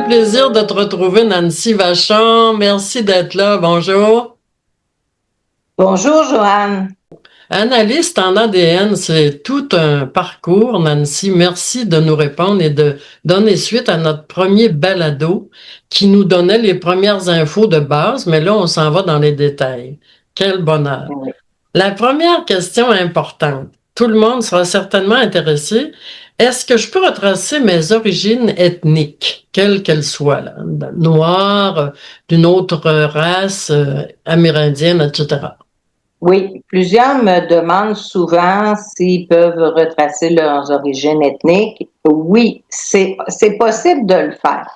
plaisir de te retrouver, Nancy Vachon. Merci d'être là. Bonjour. Bonjour, Joanne. Analyste en ADN, c'est tout un parcours, Nancy. Merci de nous répondre et de donner suite à notre premier balado qui nous donnait les premières infos de base, mais là, on s'en va dans les détails. Quel bonheur. Oui. La première question importante. Tout le monde sera certainement intéressé. Est-ce que je peux retracer mes origines ethniques, quelles qu'elles soient, là, noire, d'une autre race, amérindienne, etc.? Oui, plusieurs me demandent souvent s'ils peuvent retracer leurs origines ethniques. Oui, c'est possible de le faire.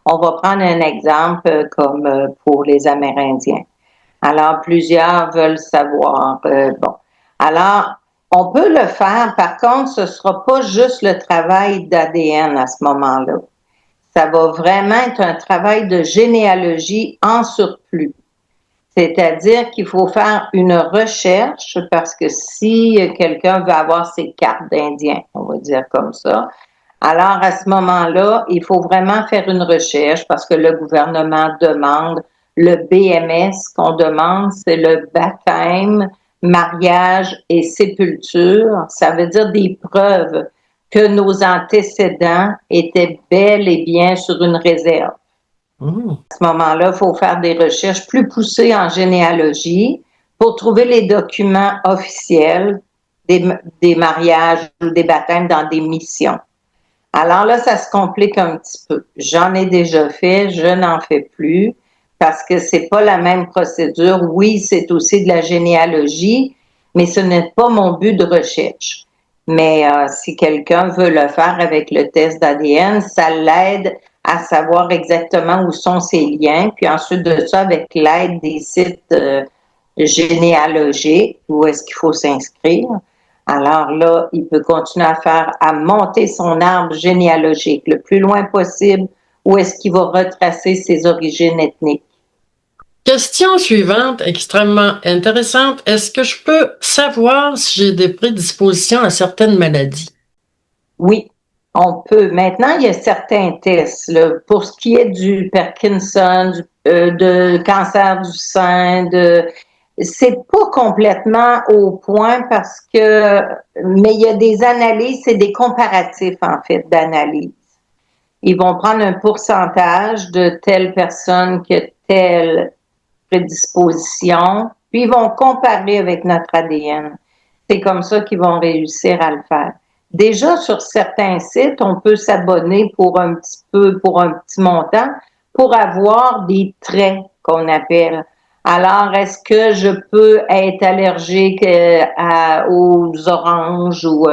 On va prendre un exemple comme pour les Amérindiens. Alors, plusieurs veulent savoir. Bon, alors, on peut le faire. Par contre, ce sera pas juste le travail d'ADN à ce moment-là. Ça va vraiment être un travail de généalogie en surplus. C'est-à-dire qu'il faut faire une recherche parce que si quelqu'un veut avoir ses cartes d'Indien, on va dire comme ça, alors à ce moment-là, il faut vraiment faire une recherche parce que le gouvernement demande le BMS qu'on demande, c'est le baptême, mariage et sépulture. Ça veut dire des preuves que nos antécédents étaient bel et bien sur une réserve. Mmh. À ce moment-là, il faut faire des recherches plus poussées en généalogie pour trouver les documents officiels des mariages ou des baptêmes dans des missions. Alors là, ça se complique un petit peu. J'en ai déjà fait, je n'en fais plus parce que c'est pas la même procédure. Oui, c'est aussi de la généalogie, mais ce n'est pas mon but de recherche. Mais si quelqu'un veut le faire avec le test d'ADN, ça l'aide à savoir exactement où sont ses liens. Puis ensuite de ça, avec l'aide des sites généalogiques, où est-ce qu'il faut s'inscrire. Alors là, il peut continuer à monter son arbre généalogique le plus loin possible où est-ce qu'il va retracer ses origines ethniques. Question suivante, extrêmement intéressante. Est-ce que je peux savoir si j'ai des prédispositions à certaines maladies? Oui, on peut. Maintenant, il y a certains tests là, pour ce qui est du Parkinson, de cancer du sein, c'est pas complètement au point parce que, mais il y a des analyses, c'est des comparatifs en fait d'analyse. Ils vont prendre un pourcentage de telle personne qui a telle prédisposition, puis ils vont comparer avec notre ADN. C'est comme ça qu'ils vont réussir à le faire. Déjà, sur certains sites, on peut s'abonner pour un petit peu, pour un petit montant, pour avoir des traits qu'on appelle. Alors, est-ce que je peux être allergique aux oranges ou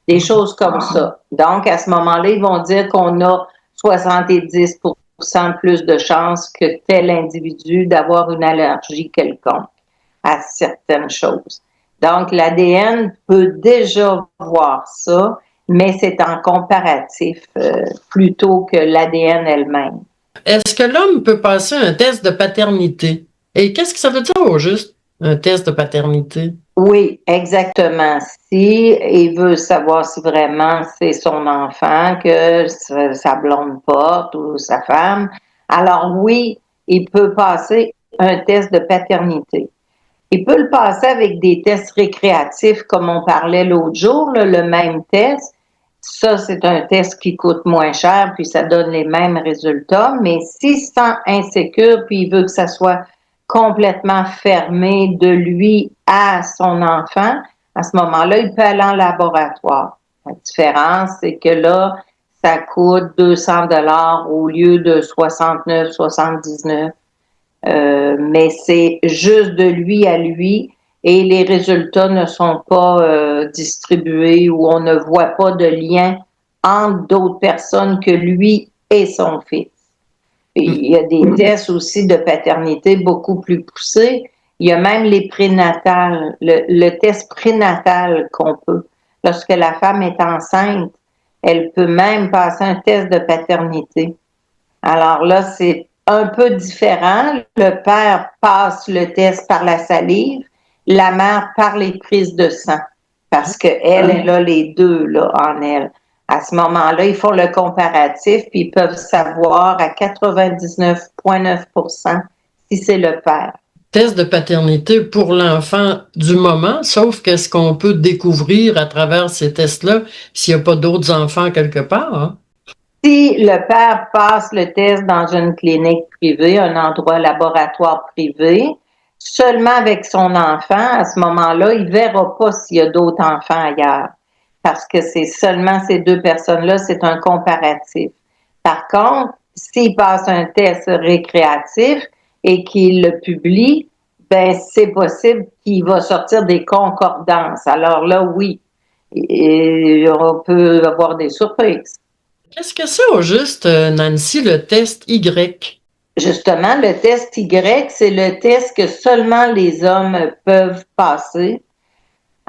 des choses comme ça? Donc, à ce moment-là, ils vont dire qu'on a 70% plus de chances que tel individu d'avoir une allergie quelconque à certaines choses. Donc, l'ADN peut déjà voir ça, mais c'est en comparatif plutôt que l'ADN elle-même. Est-ce que l'homme peut passer un test de paternité? Et qu'est-ce que ça veut dire au juste, un test de paternité? Oui, exactement. Si il veut savoir si vraiment c'est son enfant que sa blonde porte ou sa femme, alors oui, il peut passer un test de paternité. Il peut le passer avec des tests récréatifs, comme on parlait l'autre jour, là, le même test. Ça, c'est un test qui coûte moins cher, puis ça donne les mêmes résultats. Mais s'il se sent insécure, puis il veut que ça soit complètement fermé de lui à son enfant, à ce moment-là, il peut aller en laboratoire. La différence, c'est que là, ça coûte 200 dollars au lieu de 69, 79. Mais c'est juste de lui à lui et les résultats ne sont pas distribués ou on ne voit pas de lien entre d'autres personnes que lui et son fils. Et il y a des tests aussi de paternité beaucoup plus poussés. Il y a même les prénatales, le test prénatal qu'on peut. Lorsque la femme est enceinte, elle peut même passer un test de paternité. Alors là, c'est un peu différent. Le père passe le test par la salive, la mère par les prises de sang, parce qu'elle, elle a les deux là, en elle. À ce moment-là, ils font le comparatif, puis ils peuvent savoir à 99,9% si c'est le père. Test de paternité pour l'enfant du moment, sauf qu'est-ce qu'on peut découvrir à travers ces tests-là s'il n'y a pas d'autres enfants quelque part, hein? Si le père passe le test dans une clinique privée, un endroit laboratoire privé, seulement avec son enfant, à ce moment-là, il ne verra pas s'il y a d'autres enfants ailleurs. Parce que c'est seulement ces deux personnes-là, c'est un comparatif. Par contre, s'il passe un test récréatif et qu'il le publie, ben c'est possible qu'il va sortir des concordances. Alors là, oui, et on peut avoir des surprises. Qu'est-ce que c'est au juste, Nancy, le test Y? Justement, le test Y, c'est le test que seulement les hommes peuvent passer.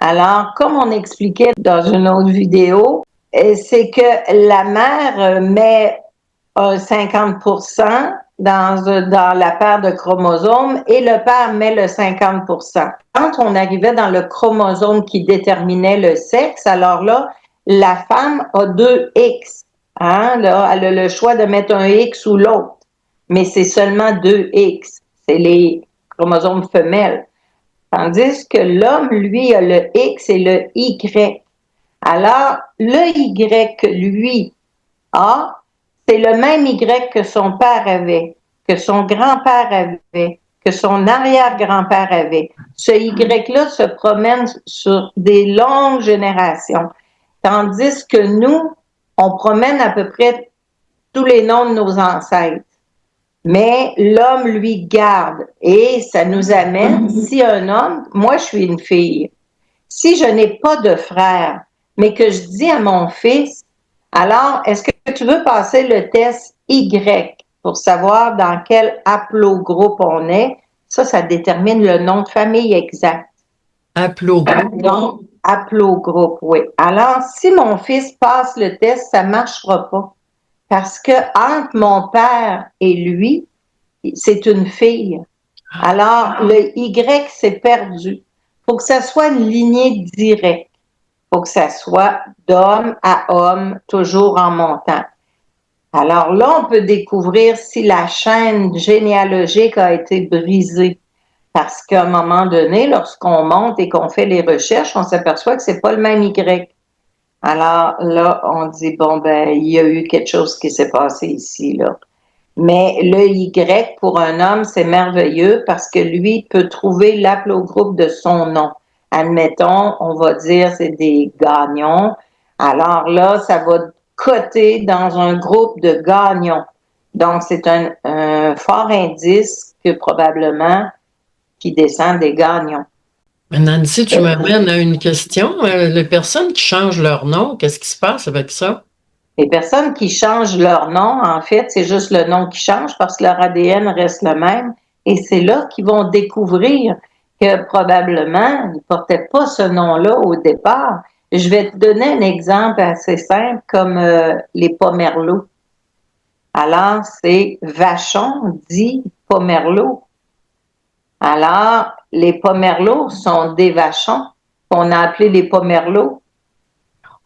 Alors, comme on expliquait dans une autre vidéo, c'est que la mère met un 50% dans la paire de chromosomes et le père met le 50%. Quand on arrivait dans le chromosome qui déterminait le sexe, alors là, la femme a deux X. Hein? Là, elle a le choix de mettre un X ou l'autre, mais c'est seulement deux X. C'est les chromosomes femelles. Tandis que l'homme, lui, a le X et le Y. Alors, le Y que lui a, c'est le même Y que son père avait, que son grand-père avait, que son arrière-grand-père avait. Ce Y-là se promène sur des longues générations. Tandis que nous, on promène à peu près tous les noms de nos ancêtres. Mais l'homme, lui, garde. Et ça nous amène, si un homme, moi, je suis une fille, si je n'ai pas de frère, mais que je dis à mon fils, alors, est-ce que tu veux passer le test Y pour savoir dans quel haplogroupe on est? Ça détermine le nom de famille exact. Haplogroupe. Donc, haplogroupe, oui. Alors, si mon fils passe le test, ça ne marchera pas. Parce que entre mon père et lui, c'est une fille. Alors, le Y s'est perdu. Il faut que ça soit une lignée directe. Il faut que ça soit d'homme à homme, toujours en montant. Alors là, on peut découvrir si la chaîne généalogique a été brisée. Parce qu'à un moment donné, lorsqu'on monte et qu'on fait les recherches, on s'aperçoit que c'est pas le même Y. Alors là, on dit, bon, ben, il y a eu quelque chose qui s'est passé ici, là. Mais le Y pour un homme, c'est merveilleux parce que lui peut trouver l'aplogroupe de son nom. Admettons, on va dire c'est des gagnons. Alors là, ça va coter dans un groupe de gagnons. Donc, c'est un fort indice que probablement qui descend des gagnons. Nancy, tu m'amènes à une question. Les personnes qui changent leur nom, qu'est-ce qui se passe avec ça? Les personnes qui changent leur nom, en fait, c'est juste le nom qui change parce que leur ADN reste le même. Et c'est là qu'ils vont découvrir que probablement, ils ne portaient pas ce nom-là au départ. Je vais te donner un exemple assez simple comme les pomerleaux. Alors, c'est Vachon dit pomerleau. Alors, les pomerleaux sont des vachons qu'on a appelés les pomerleaux.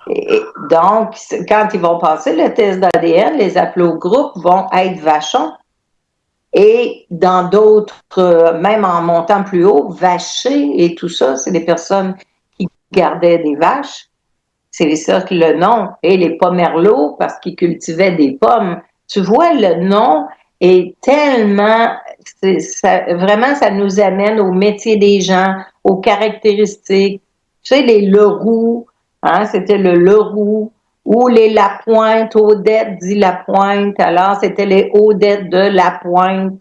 Et donc, quand ils vont passer le test d'ADN, les haplogroupes vont être vachons. Et dans d'autres, même en montant plus haut, vacher et tout ça, c'est des personnes qui gardaient des vaches. C'est ça que le nom. Et les pomerleaux, parce qu'ils cultivaient des pommes. Tu vois, le nom est tellement... vraiment, ça nous amène au métier des gens, aux caractéristiques. Tu sais, les Leroux, hein, c'était le Leroux, ou les Lapointe, Odette dit Lapointe, alors c'était les Odettes de Lapointe.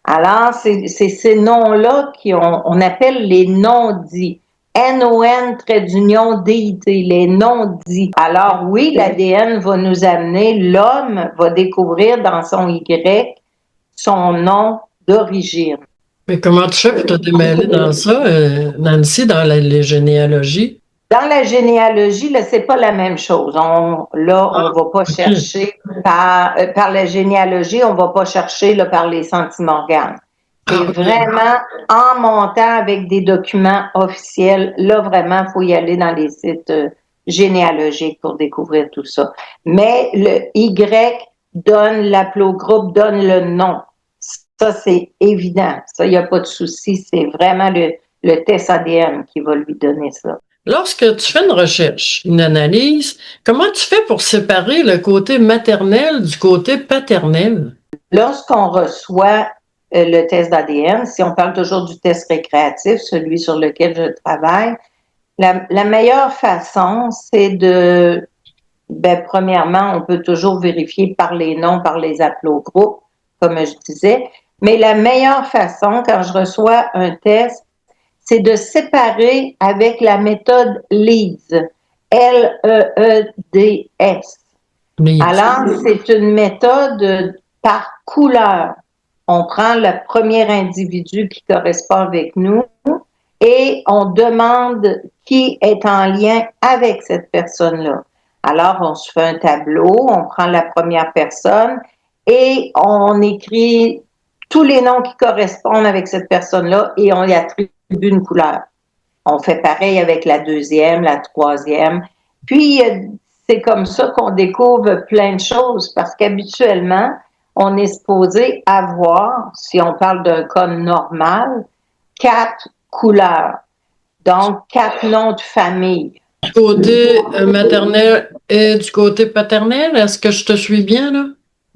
Alors, c'est ces noms-là on appelle les non-dits. NON, trait d'union, DIT, les non-dits. Alors oui, l'ADN va nous amener, l'homme va découvrir dans son Y son nom d'origine. Mais comment tu fais pour te démêler dans ça, Nancy, dans les généalogies? Dans la généalogie, là, c'est pas la même chose. On va pas chercher par la généalogie, on va pas chercher là, par les centimorganes. C'est vraiment en montant avec des documents officiels. Là, vraiment, il faut y aller dans les sites généalogique pour découvrir tout ça. Mais le Y donne, l'aplogroupe donne le nom. Ça, c'est évident. Ça, il n'y a pas de souci. C'est vraiment le test ADN qui va lui donner ça. Lorsque tu fais une recherche, une analyse, comment tu fais pour séparer le côté maternel du côté paternel? Lorsqu'on reçoit le test d'ADN, si on parle toujours du test récréatif, celui sur lequel je travaille, la meilleure façon, c'est premièrement, on peut toujours vérifier par les noms, par les haplogroupes, comme je disais, mais la meilleure façon, quand je reçois un test, c'est de séparer avec la méthode LEEDS, Leeds. Alors, c'est une méthode par couleur. On prend le premier individu qui correspond avec nous et on demande qui est en lien avec cette personne-là. Alors, on se fait un tableau, on prend la première personne et on écrit tous les noms qui correspondent avec cette personne-là et on y attribue une couleur. On fait pareil avec la deuxième, la troisième. Puis, c'est comme ça qu'on découvre plein de choses parce qu'habituellement, on est supposé avoir, si on parle d'un cas normal, 4 couleurs. Donc, 4 noms de famille. Du côté maternel et du côté paternel, est-ce que je te suis bien, là?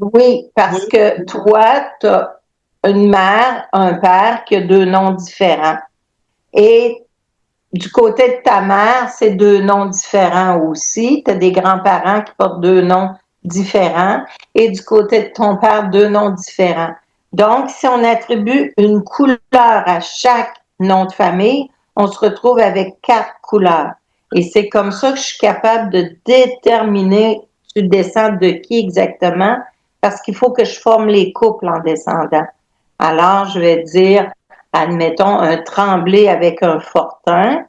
Oui, parce que toi, tu as une mère, un père qui a 2 noms différents. Et du côté de ta mère, c'est 2 noms différents aussi. Tu as des grands-parents qui portent 2 noms différents. Et du côté de ton père, 2 noms différents. Donc, si on attribue une couleur à chaque nom de famille, on se retrouve avec 4 couleurs. Et c'est comme ça que je suis capable de déterminer tu descends de qui exactement, parce qu'il faut que je forme les couples en descendant. Alors, je vais dire, admettons, un Tremblay avec un Fortin.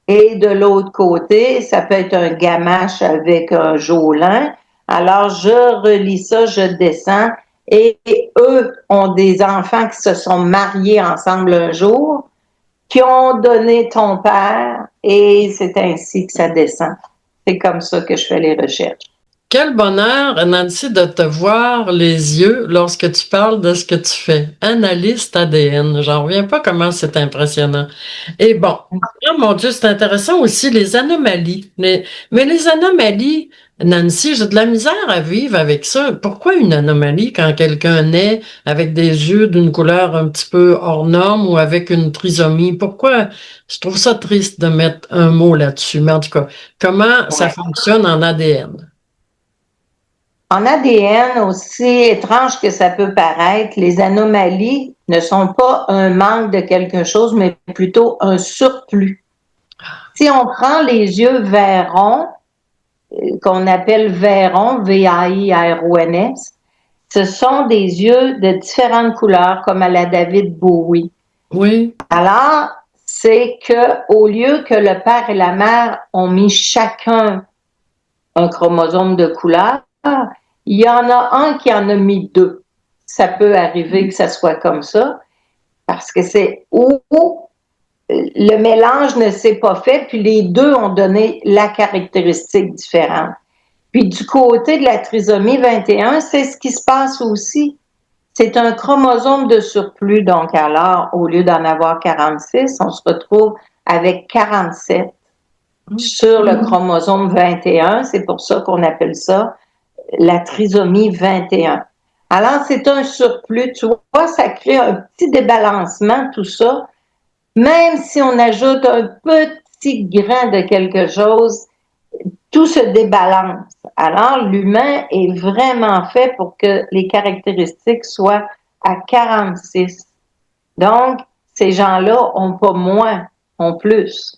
Et de l'autre côté, ça peut être un Gamache avec un Jolin. Alors, je relis ça, je descends. Et eux ont des enfants qui se sont mariés ensemble un jour, qui ont donné ton père, et c'est ainsi que ça descend. C'est comme ça que je fais les recherches. Quel bonheur, Nancy, de te voir les yeux lorsque tu parles de ce que tu fais. Analyste ADN. J'en reviens pas comment c'est impressionnant. Et bon, oh mon Dieu, c'est intéressant aussi les anomalies. Mais les anomalies, Nancy, j'ai de la misère à vivre avec ça. Pourquoi une anomalie quand quelqu'un naît avec des yeux d'une couleur un petit peu hors norme ou avec une trisomie? Pourquoi? Je trouve ça triste de mettre un mot là-dessus. Mais en tout cas, comment ça fonctionne en ADN? En ADN, aussi étrange que ça peut paraître, les anomalies ne sont pas un manque de quelque chose, mais plutôt un surplus. Si on prend les yeux vairons, qu'on appelle vairons, V-A-I-R-O-N-S, ce sont des yeux de différentes couleurs, comme à la David Bowie. Oui. Alors, c'est que au lieu que le père et la mère ont mis chacun un chromosome de couleur, il y en a un qui en a mis 2. Ça peut arriver que ça soit comme ça, parce que c'est où le mélange ne s'est pas fait, puis les 2 ont donné la caractéristique différente. Puis du côté de la trisomie 21, c'est ce qui se passe aussi. C'est un chromosome de surplus, donc alors, au lieu d'en avoir 46, on se retrouve avec 47 sur le chromosome 21. C'est pour ça qu'on appelle ça la trisomie 21. Alors, c'est un surplus. Tu vois, ça crée un petit débalancement, tout ça. Même si on ajoute un petit grain de quelque chose, tout se débalance. Alors, l'humain est vraiment fait pour que les caractéristiques soient à 46. Donc, ces gens-là ont pas moins, ont plus.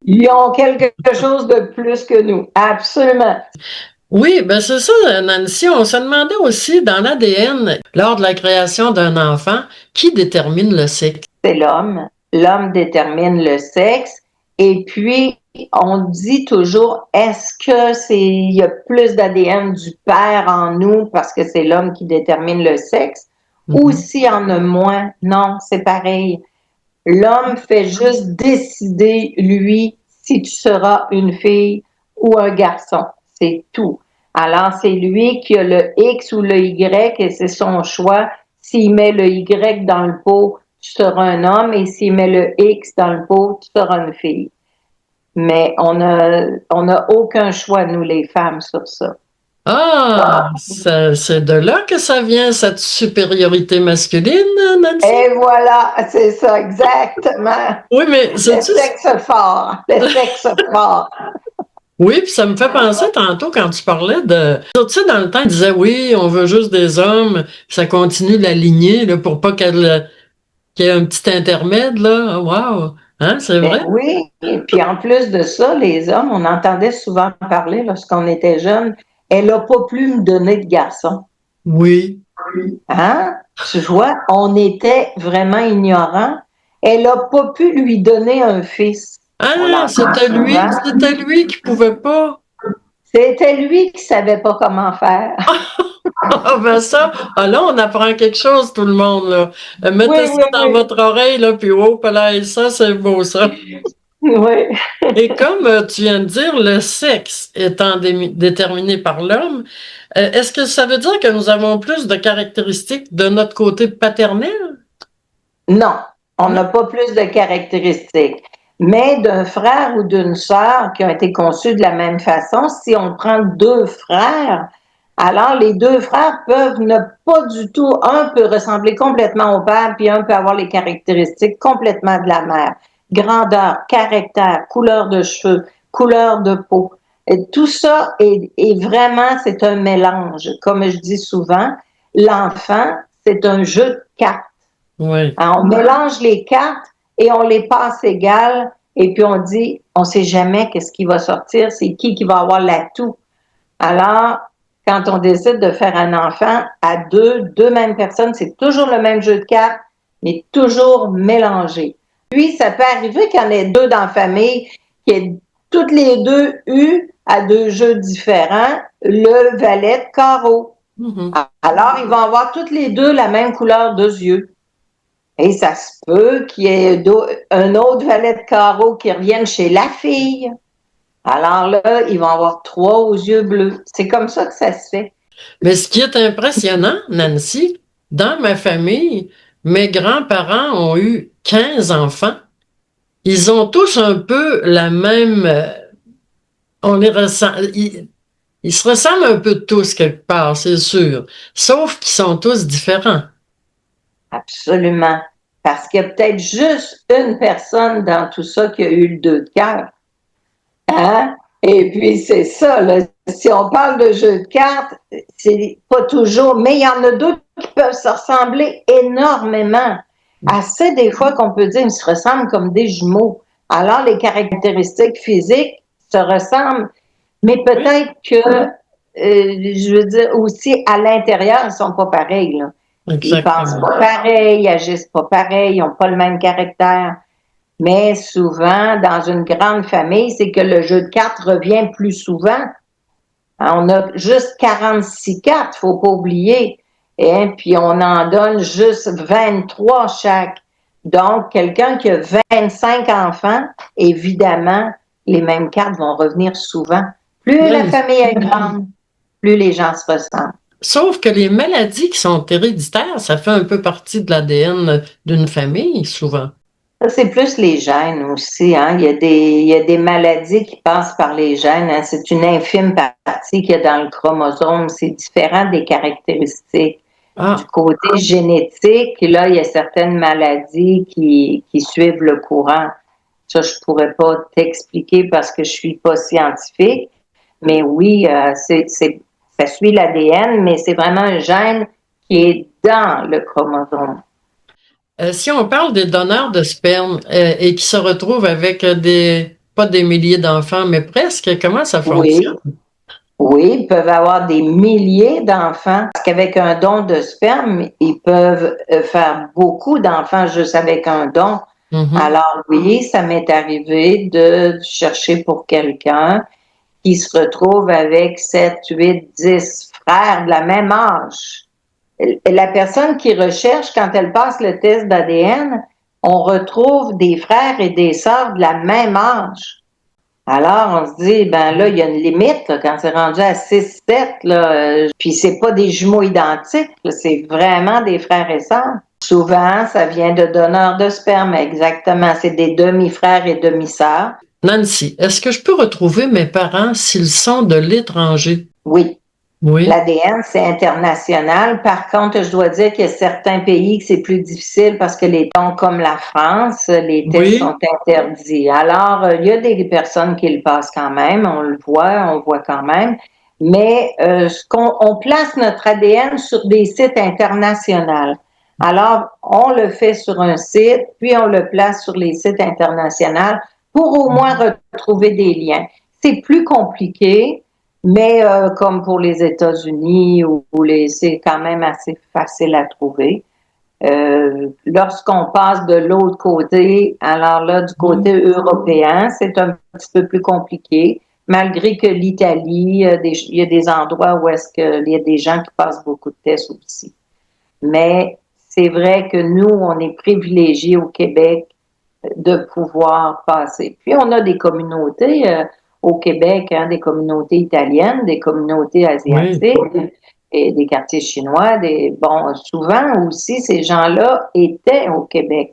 Ils ont quelque chose de plus que nous. Absolument. Oui, ben c'est ça, Nancy. On se demandait aussi dans l'ADN, lors de la création d'un enfant, qui détermine le sexe? C'est l'homme. L'homme détermine le sexe. Et puis, on dit toujours, est-ce que il y a plus d'ADN du père en nous parce que c'est l'homme qui détermine le sexe, ou s'il y en a moins? Non, c'est pareil. L'homme fait juste décider, lui, si tu seras une fille ou un garçon. C'est tout. Alors, c'est lui qui a le X ou le Y et c'est son choix. S'il met le Y dans le pot, tu seras un homme et s'il met le X dans le pot, tu seras une fille. Mais on a aucun choix, nous, les femmes, sur ça. Ah, c'est de là que ça vient, cette supériorité masculine, Nancy? Et voilà, c'est ça, exactement. Oui, mais Le sais-tu, sexe fort, le sexe fort. oui, puis ça me fait penser tantôt quand tu parlais de... Tu sais, dans le temps, ils disaient, oui, on veut juste des hommes, puis ça continue la lignée, là, pour pas qu'il y ait un petit intermède, là. Wow! Hein, c'est Ben vrai? oui, et puis en plus de ça, les hommes, on entendait souvent parler lorsqu'on était jeune, elle n'a pas pu me donner de garçon. Oui. Hein? Tu vois, on était vraiment ignorants. Elle n'a pas pu lui donner un fils. On Ah, l'entend souvent. c'était lui qui pouvait pas. C'était lui qui savait pas comment faire. Ah ben ça, ah là, on apprend quelque chose, tout le monde, là. Oui, Mettez ça oui, dans oui. votre oreille, là, puis oh, là, ça, c'est beau, ça. Oui. Et comme tu viens de dire, le sexe étant déterminé par l'homme, est-ce que ça veut dire que nous avons plus de caractéristiques de notre côté paternel? Non, on Non? n'a pas plus de caractéristiques. Mais d'un frère ou d'une sœur qui ont été conçus de la même façon, si on prend deux frères, alors les deux frères peuvent ne pas du tout, un peut ressembler complètement au père, puis un peut avoir les caractéristiques complètement de la mère. Grandeur, caractère, couleur de cheveux, couleur de peau. Et tout ça est vraiment, c'est un mélange. Comme je dis souvent, l'enfant, c'est un jeu de cartes. Oui. Hein, on mélange les cartes et on les passe égales et puis on dit, on sait jamais qu'est-ce qui va sortir, c'est qui va avoir l'atout. Alors, quand on décide de faire un enfant à deux mêmes personnes, c'est toujours le même jeu de cartes, mais toujours mélangé. Puis, ça peut arriver qu'il y en ait deux dans la famille qui aient toutes les deux eu à deux jeux différents le valet de carreau. Mhm. Alors, ils vont avoir toutes les deux la même couleur de yeux. Et ça se peut qu'il y ait un autre valet de carreau qui revienne chez la fille. Alors là, ils vont avoir trois aux yeux bleus. C'est comme ça que ça se fait. Mais ce qui est impressionnant, Nancy, dans ma famille, mes grands-parents ont eu 15 enfants. Ils ont tous un peu la même... on les ressent... Ils se ressemblent un peu tous quelque part, c'est sûr. Sauf qu'ils sont tous différents. Absolument. Parce qu'il y a peut-être juste une personne dans tout ça qui a eu le deux de cœur. Hein? Et puis, c'est ça, là. Si on parle de jeu de cartes, c'est pas toujours, mais il y en a d'autres qui peuvent se ressembler énormément. Assez des fois qu'on peut dire qu'ils se ressemblent comme des jumeaux. Alors, les caractéristiques physiques se ressemblent, mais Oui, peut-être que, je veux dire, aussi à l'intérieur, ils sont pas pareils, là. Ils pensent exactement. pas pareil, ils agissent pas pareil, ils ont pas le même caractère. Mais souvent, dans une grande famille, c'est que le jeu de cartes revient plus souvent. On a juste 46 cartes, faut pas oublier. Et puis on en donne juste 23 chaque. Donc, quelqu'un qui a 25 enfants, évidemment, les mêmes cartes vont revenir souvent. Plus la Même. famille est grande, plus les gens se ressemblent. Sauf que les maladies qui sont héréditaires, ça fait un peu partie de l'ADN d'une famille, souvent. Ça, c'est plus les gènes aussi, hein. Il y a des maladies qui passent par les gènes, hein. C'est une infime partie qu'il y a dans le chromosome. C'est différent des caractéristiques. Du Ah, côté génétique, là, il y a certaines maladies qui suivent le courant. Ça, je pourrais pas t'expliquer parce que je suis pas scientifique. Mais oui, ça suit l'ADN, mais c'est vraiment un gène qui est dans le chromosome. si on parle des donneurs de sperme et qui se retrouvent avec pas des milliers d'enfants, mais presque, comment ça Oui. fonctionne? Oui, ils peuvent avoir des milliers d'enfants parce qu'avec un don de sperme, ils peuvent faire beaucoup d'enfants juste avec un don. Mhm. Alors oui, ça m'est arrivé de chercher pour quelqu'un qui se retrouve avec 7, 8, 10 frères de la même âge. La personne qui recherche, quand elle passe le test d'ADN, on retrouve des frères et des sœurs de la même âge. Alors, on se dit, ben là, il y a une limite là, quand c'est rendu à 6, 7, là, puis c'est pas des jumeaux identiques, là, c'est vraiment des frères et sœurs. Souvent, ça vient de donneurs de sperme, exactement. C'est des demi-frères et demi-sœurs. Nancy, est-ce que je peux retrouver mes parents s'ils sont de l'étranger? Oui. Oui. L'ADN, c'est international. Par contre, je dois dire qu'il y a certains pays que c'est plus difficile parce que les dons comme la France, les tests Oui. sont interdits. Alors, il y a des personnes qui le passent quand même, on voit quand même. Mais on place notre ADN sur des sites internationaux. Alors, on le fait sur un site, puis on le place sur les sites internationaux pour au moins retrouver des liens. C'est plus compliqué, mais comme pour les États-Unis, c'est quand même assez facile à trouver. Lorsqu'on passe de l'autre côté, alors là, du côté européen, c'est un petit peu plus compliqué, malgré que l'Italie, il y a des endroits où est-ce qu'il y a des gens qui passent beaucoup de tests aussi. Mais c'est vrai que nous, on est privilégiés au Québec de pouvoir passer. Puis on a des communautés au Québec, hein, des communautés italiennes, des communautés Oui. asiatiques et des quartiers chinois. Bon, souvent aussi, ces gens-là étaient au Québec.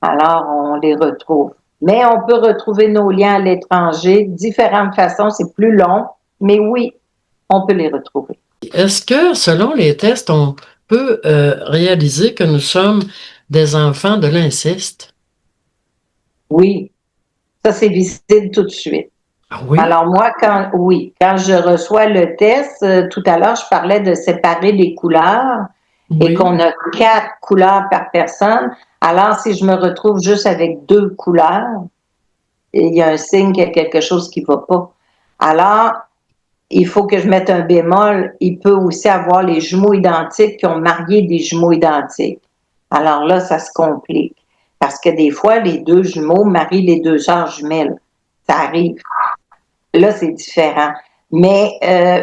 Alors, on les retrouve. Mais on peut retrouver nos liens à l'étranger, différentes façons, c'est plus long, mais oui, on peut les retrouver. Est-ce que, selon les tests, on peut réaliser que nous sommes des enfants de l'inceste? Oui, ça c'est visible tout de suite. Ah oui? Alors moi, quand je reçois le test, tout à l'heure, je parlais de séparer les couleurs et Oui. qu'on a 4 couleurs par personne. Alors, si je me retrouve juste avec 2 couleurs, il y a un signe qu'il y a quelque chose qui ne va pas. Alors, il faut que je mette un bémol. Il peut aussi avoir les jumeaux identiques qui ont marié des jumeaux identiques. Alors là, ça se complique. Parce que des fois, les 2 jumeaux marient les 2 sœurs jumelles. Ça arrive. Là, c'est différent. Mais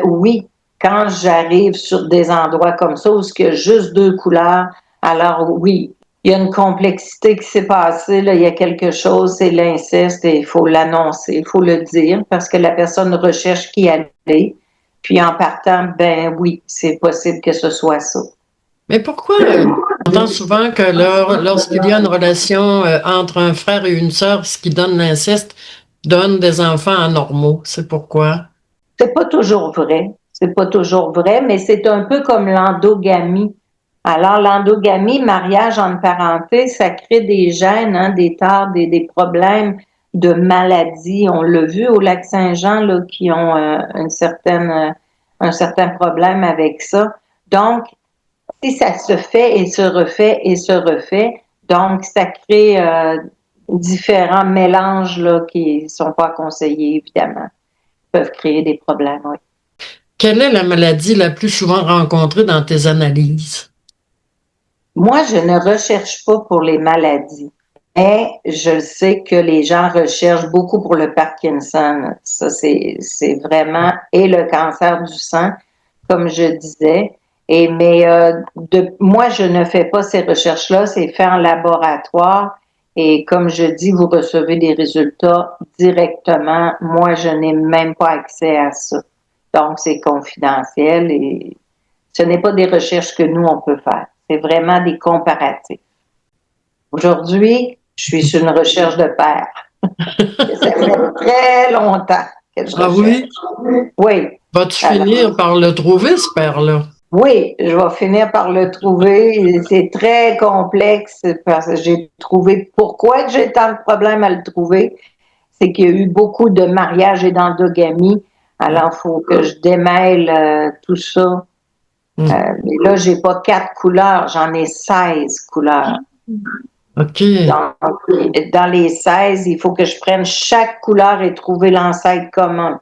oui, quand j'arrive sur des endroits comme ça où il y a juste 2 couleurs, alors oui, il y a une complexité qui s'est passée, là, il y a quelque chose, c'est l'inceste et il faut l'annoncer, il faut le dire parce que la personne recherche qui elle est. Puis en partant, ben oui, c'est possible que ce soit ça. Mais pourquoi on entend souvent que lorsqu'il y a une relation entre un frère et une sœur, ce qui donne l'inceste donne des enfants anormaux? C'est pourquoi? C'est pas toujours vrai. C'est pas toujours vrai, mais c'est un peu comme l'endogamie. Alors, l'endogamie, mariage en parenté, ça crée des gènes, hein, des tares, des problèmes de maladie. On l'a vu au Lac-Saint-Jean, là, qui ont un certain problème avec ça. Donc, si ça se fait et se refait et se refait, donc ça crée différents mélanges là, qui sont pas conseillés, évidemment, peuvent créer des problèmes, oui. Quelle est la maladie la plus souvent rencontrée dans tes analyses? Moi, je ne recherche pas pour les maladies, mais je sais que les gens recherchent beaucoup pour le Parkinson. Ça, c'est vraiment, et le cancer du sang, comme je disais. Moi, je ne fais pas ces recherches-là, c'est fait en laboratoire. Et comme je dis, vous recevez des résultats directement. Moi, je n'ai même pas accès à ça. Donc, c'est confidentiel et ce n'est pas des recherches que nous, on peut faire. C'est vraiment des comparatifs. Aujourd'hui, je suis sur une recherche de père. Ça fait très longtemps que je Ah recherche. oui? Oui. Vas-tu Alors, finir par le trouver, ce père-là? oui, je vais finir par le trouver. C'est très complexe parce que j'ai trouvé pourquoi j'ai tant de problèmes à le trouver. C'est qu'il y a eu beaucoup de mariages et d'endogamie. Alors, il faut que je démêle tout ça. Mais là, j'ai pas 4 couleurs, j'en ai 16 couleurs. OK. Donc, dans les 16, il faut que je prenne chaque couleur et trouver l'ancêtre commun.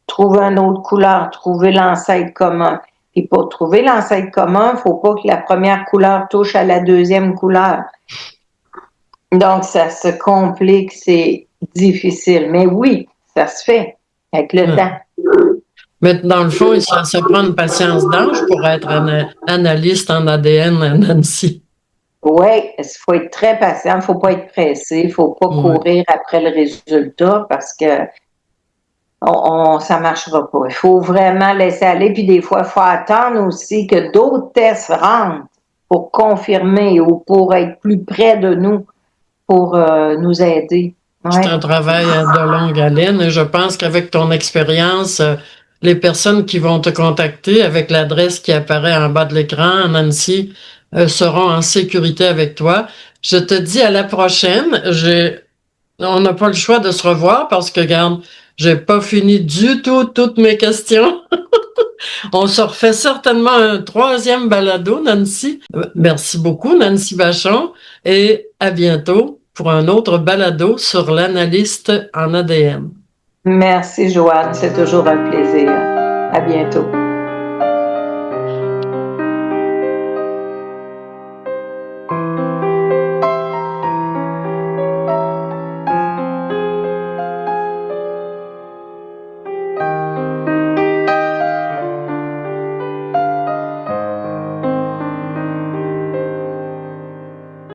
Trouver une autre couleur, trouver l'ancêtre commun. Puis pour trouver l'ancêtre commun, il ne faut pas que la première couleur touche à la deuxième couleur. Donc, ça se complique, c'est difficile. Mais oui, ça se fait avec le temps. Mais dans le fond, ça prend une patience d'ange pour être analyste en ADN, Nancy. Oui, il faut être très patient, il ne faut pas être pressé, il ne faut pas Ouais. courir après le résultat parce que ça marchera pas. Il faut vraiment laisser aller. Puis des fois, il faut attendre aussi que d'autres tests rentrent pour confirmer ou pour être plus près de nous, pour nous aider. C'est Ouais. un travail de longue haleine et je pense qu'avec ton expérience, les personnes qui vont te contacter avec l'adresse qui apparaît en bas de l'écran, Nancy, seront en sécurité avec toi. Je te dis à la prochaine. On n'a pas le choix de se revoir parce que, regarde, j'ai pas fini du tout toutes mes questions. On se refait certainement un troisième balado, Nancy. Merci beaucoup, Nancy Vachon, et à bientôt pour un autre balado sur l'analyste en ADN. Merci, Joanne. C'est toujours un plaisir. À bientôt.